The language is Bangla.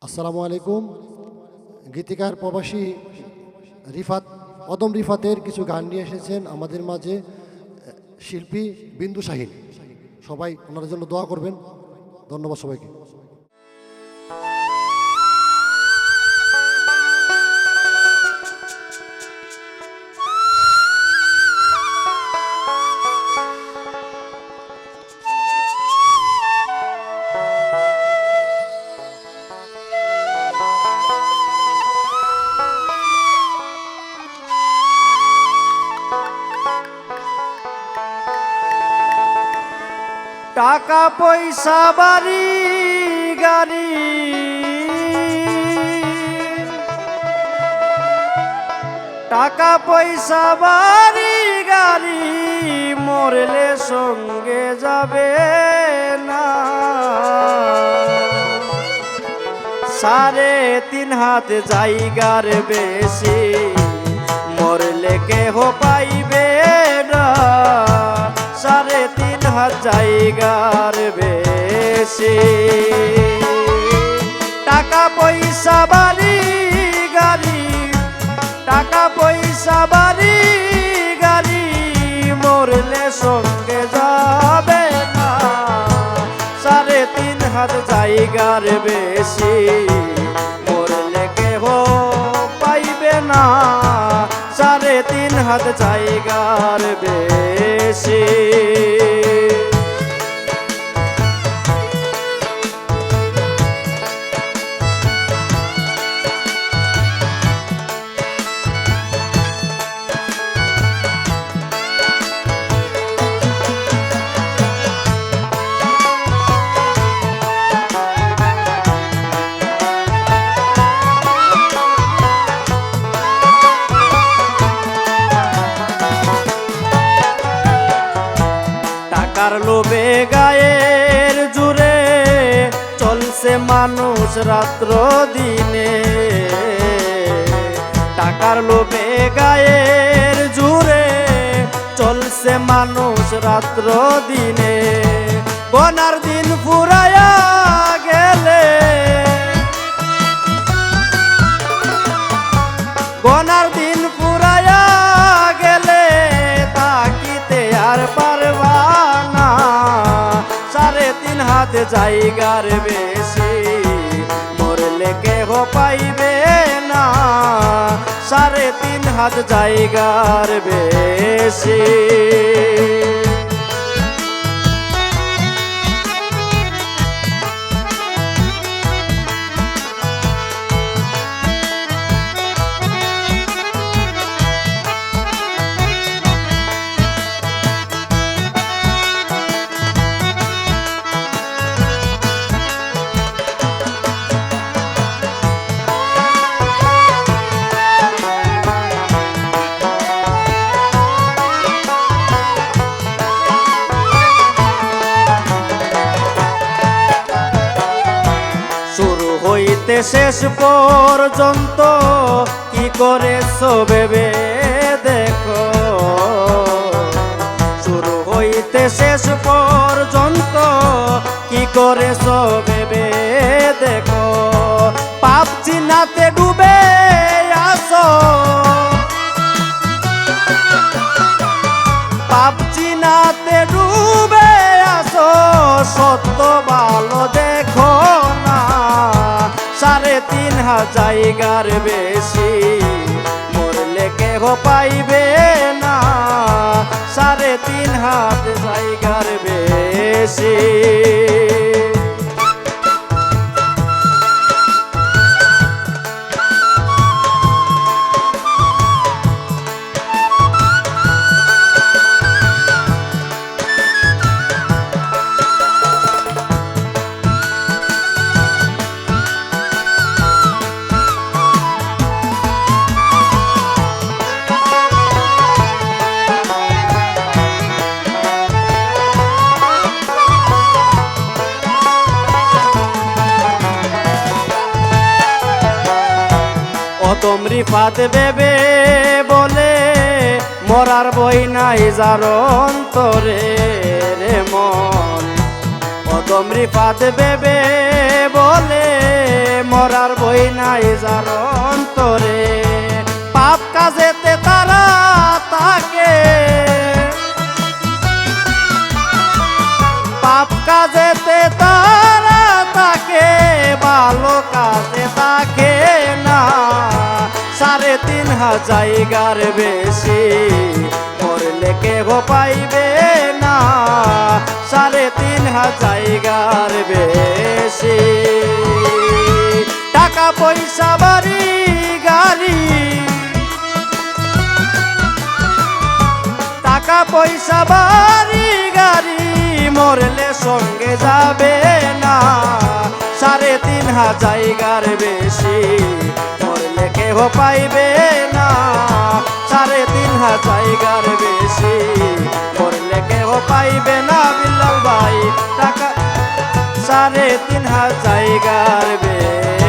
আসসালামু আলাইকুম। গীতিকার প্রবাসী অদম রিফাতের কিছু গান নিয়ে এসেছেন আমাদের মাঝে শিল্পী বিন্দু শাহিন। সবাই ওনার জন্য দোয়া করবেন। ধন্যবাদ সবাইকে। টাকা পয়সা বাড়ি গাড়ি টাকা পয়সা বাড়ি গাড়ি মরলে সঙ্গে যাবে না। 3.5 হাত জায়গার বেশি মরলে কেহ পাইবে না। 3.5 হাত জায়গার বেশি টাকা পয়সা বাড়ি গাড়ি টাকা পয়সা বাড়ি গাড়ি মরলে সঙ্গে যাবে না। 3.5 হাত জায়গার বেশি মরলে কেহ পাইবে না। 3.5 হাত জায়গার বেশি টাকার লোভে গায়ের জুড়ে চলছে মানুষ রাত্র দিনে। টাকার লোভে গায়ের জুড়ে চলছে মানুষ রাত্র দিনে। গনার দিন ফুরায়া গেলে গনার দিন ফুরায়া গেলে তাকিতে আর পারবা না। 3.5 হাত জায়গার বেশি মরলে কেহ পাইবে না। 3.5 হাত জায়গার বেশি হইতে শেষ পর্যন্ত কি করেছো ভেবে দেখো। শুরু হইতে শেষ পর্যন্ত কি করেছো ভেবে দেখো। পাপ চিনাতে ডুবে আসো পাপ চিনাতে ডুবে আসো। সত্য ভালো দেখো না। 3.5 হাত জায়গার বেশি মরলে কেহ পাইবে না। 3.5 হাত জায়গার বেশি অদম রিফাত ভেবে বলে মরার বই নাই যার অন্তরে রে মন। অদম রিফাত ভেবে বলে মরার বই নাই যার অন্তরে পাপ কাজেতে তারা তাকে পাপ কাজেতে তারা তাকে ভালো কাজে তাকে না 3,500 জায়গার বেশি করলে কেহ পাইবে না 3,500 জায়গার বেশি টাকা পয়সা বাড়ি গাড়ি টাকা পয়সা বাড়ি গাড়ি মরলে সঙ্গে যাবে না 3,500 জায়গার বেশি মরলে কেহ পাইবে না 3,500 জায়গার বেশি মরলে কেহ পাইবে না বিল্লাল ভাই টাকা 3,500 জায়গার বেশি